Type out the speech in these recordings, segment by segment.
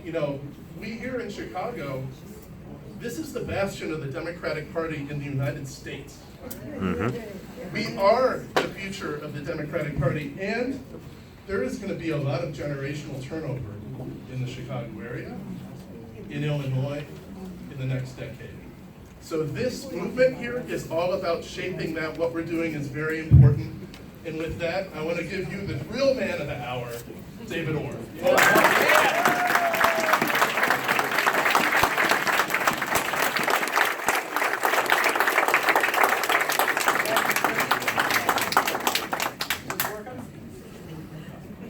that, we here in Chicago, this is the bastion of the Democratic Party in the United States. We are the future of the Democratic Party, and there is going to be a lot of generational turnover in the Chicago area, in Illinois, in the next decade. So this movement here is all about shaping that. What we're doing is very important. And with that, I want to give you the real man of the hour, David Orr.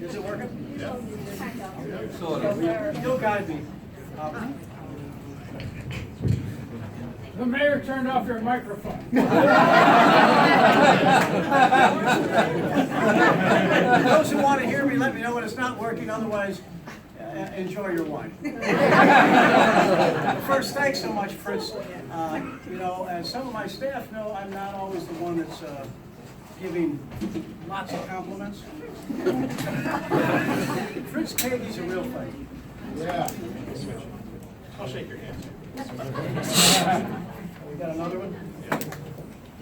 Is it working? Yeah. You'll guide me. The mayor turned off your microphone. Those who want to hear me, let me know when it's not working. Otherwise, enjoy your wine. First, thanks so much, Fritz. As some of my staff know, I'm not always the one that's giving lots of compliments. Fritz Kage's a real thing. Yeah. I'll shake your hand. We got another one? Yeah.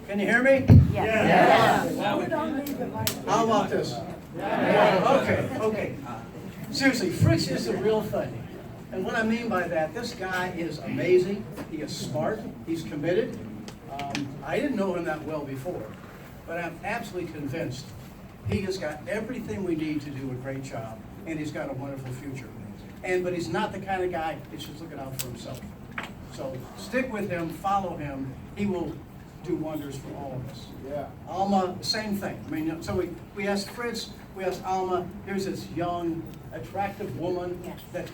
Can you hear me? Yes. How about this? Okay. Seriously, Fritz is the real thing. And what I mean by that, this guy is amazing. He is smart. He's committed. I didn't know him that well before, but I'm absolutely convinced he has got everything we need to do a great job, and he's got a wonderful future. But he's not the kind of guy that's just looking out for himself. So stick with him, follow him. He will do wonders for all of us. Yeah. Alma, same thing. I mean, so we asked Fritz, we asked Alma. Here's this young, attractive woman that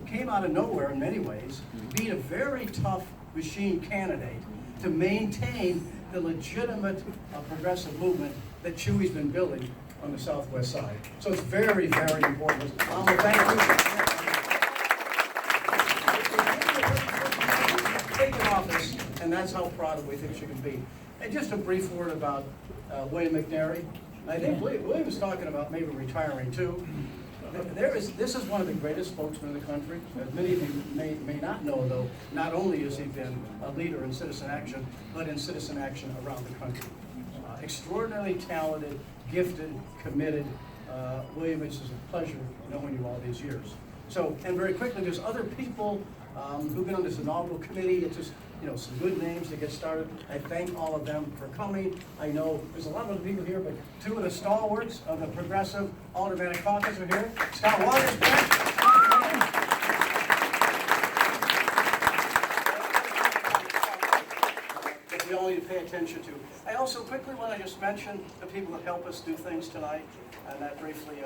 came out of nowhere in many ways, beat a very tough machine candidate to maintain the legitimate progressive movement that Chewy's been building on the Southwest side. So it's very, very important. Alma, thank you. Taking office, and that's how proud we think she can be. And just a brief word about William McNary. I think William was talking about maybe retiring too. This is one of the greatest spokesmen in the country. As many of you may not know, though, not only has he been a leader in citizen action, but in citizen action around the country. Extraordinarily talented, gifted, committed. William, it's a pleasure knowing you all these years. So, and very quickly, there's other people who've been on this inaugural committee. It's just, some good names to get started. I thank all of them for coming. I know there's a lot of other people here, but two of the stalwarts of the Progressive Aldermanic Caucus are here. Scott Waters, that we all need to pay attention to. I also quickly want to just mention the people that help us do things tonight, and that briefly.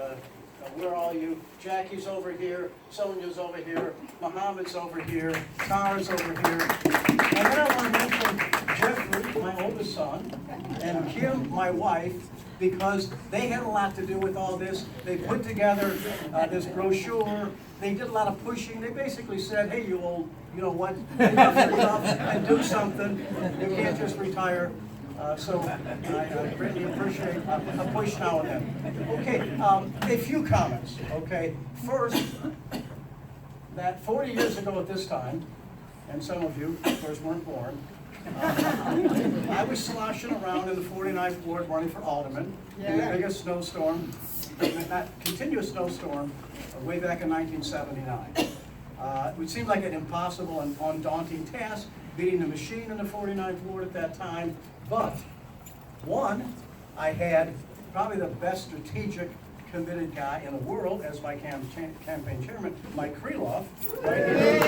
Where are all you? Jackie's over here, Sonia's over here, Mohammed's over here, Tara's over here. And then I want to mention Jeffrey, my oldest son, and Kim, my wife, because they had a lot to do with all this. They put together this brochure. They did a lot of pushing. They basically said, hey, you old, you know what, enough, and do something. You can't just retire. So I greatly appreciate a push now and then. Okay, a few comments, okay? First, that 40 years ago at this time, and some of you, of course, weren't born, I was sloshing around in the 49th Ward running for alderman in the biggest snowstorm, that continuous snowstorm, way back in 1979. It would seem like an impossible and undaunting task, beating the machine in the 49th Ward at that time. But, one, I had probably the best strategic, committed guy in the world as my campaign chairman, Mike Kreloff. Right here.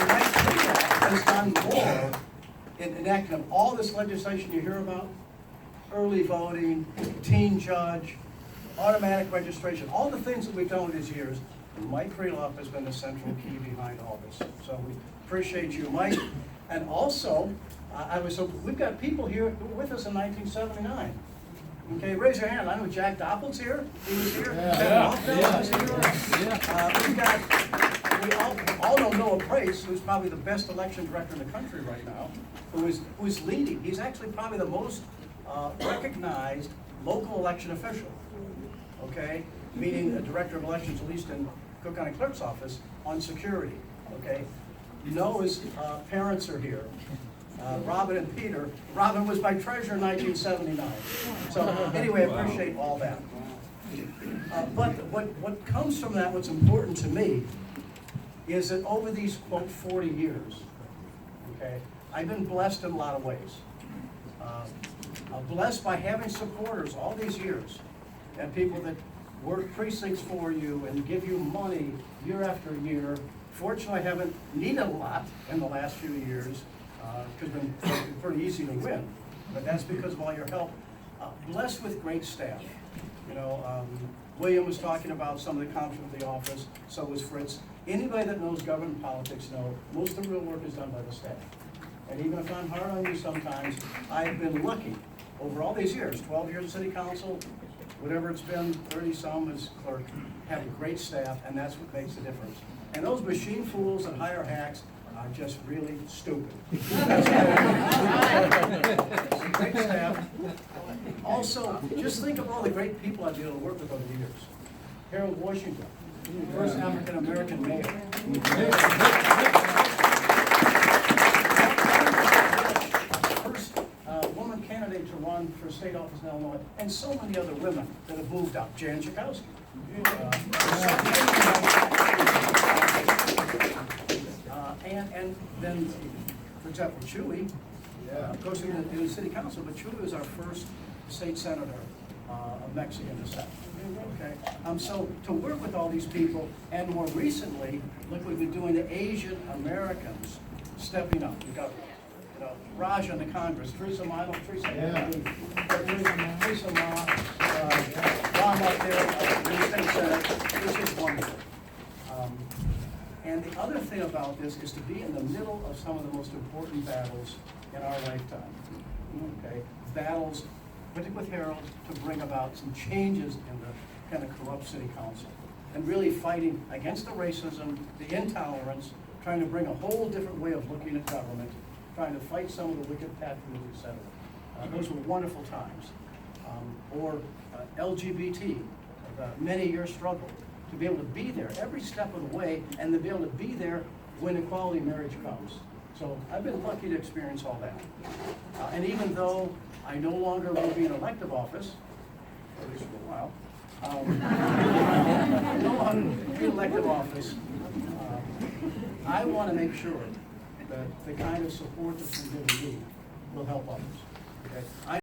Mike Kreloff has done more in enacting all this legislation you hear about, early voting, teen judge, automatic registration, all the things that we've done with these years. Mike Kreloff has been the central key behind all this. So we appreciate you, Mike. And also, we've got people here who were with us in 1979. Okay, raise your hand. I know Jack Doppel's here. He was here. Was here. We all know Noah Price, who's probably the best election director in the country right now, who is leading. He's actually probably the most recognized local election official. Okay, meaning a director of elections, at least in Cook County Clerk's office, on security, okay? Noah's parents are here, Robin and Peter. Robin was my treasurer in 1979. So anyway, I appreciate all that. But what comes from that, what's important to me, is that over these, quote, 40 years, okay, I've been blessed in a lot of ways. Blessed by having supporters all these years, and people that work precincts for you and give you money year after year. Fortunately, I haven't needed a lot in the last few years, because it's been pretty easy to win, but that's because of all your help. Blessed with great staff. You know, William was talking about some of the accomplishments of the office, so was Fritz. Anybody that knows government politics know most of the real work is done by the staff. And even if I'm hard on you sometimes, I've been lucky over all these years, 12 years in city council, whatever it's been, 30-some as clerk, have a great staff, and that's what makes the difference. And those machine fools and hire hacks are just really stupid. Great staff. Also, just think of all the great people I've been able to work with over the years. Harold Washington, first African-American mayor. First woman candidate to run for state office in Illinois, and so many other women that have moved up. Jan Schakowsky. And then, for example, Chewy, of course, in the city council, but Chewy was our first state senator of Mexican descent. Okay, so to work with all these people, and more recently, look what we've been doing to Asian Americans stepping up. We've got, you know, Raj in the Congress, Teresa Ma, Teresa Ma, Ron up there, in the state senate. This is wonderful. And the other thing about this is to be in the middle of some of the most important battles in our lifetime. Okay, battles, particularly with Harold, to bring about some changes in the kind of corrupt city council, and really fighting against the racism, the intolerance, trying to bring a whole different way of looking at government, trying to fight some of the wicked patronage, etc. Those were wonderful times. Or LGBT, many year struggle. To be able to be there every step of the way, and to be able to be there when equality marriage comes. So I've been lucky to experience all that. And even though I no longer will be in elective office, at least for a while, no longer be in elective office, I want to make sure that the kind of support that's been given me will help others. Okay?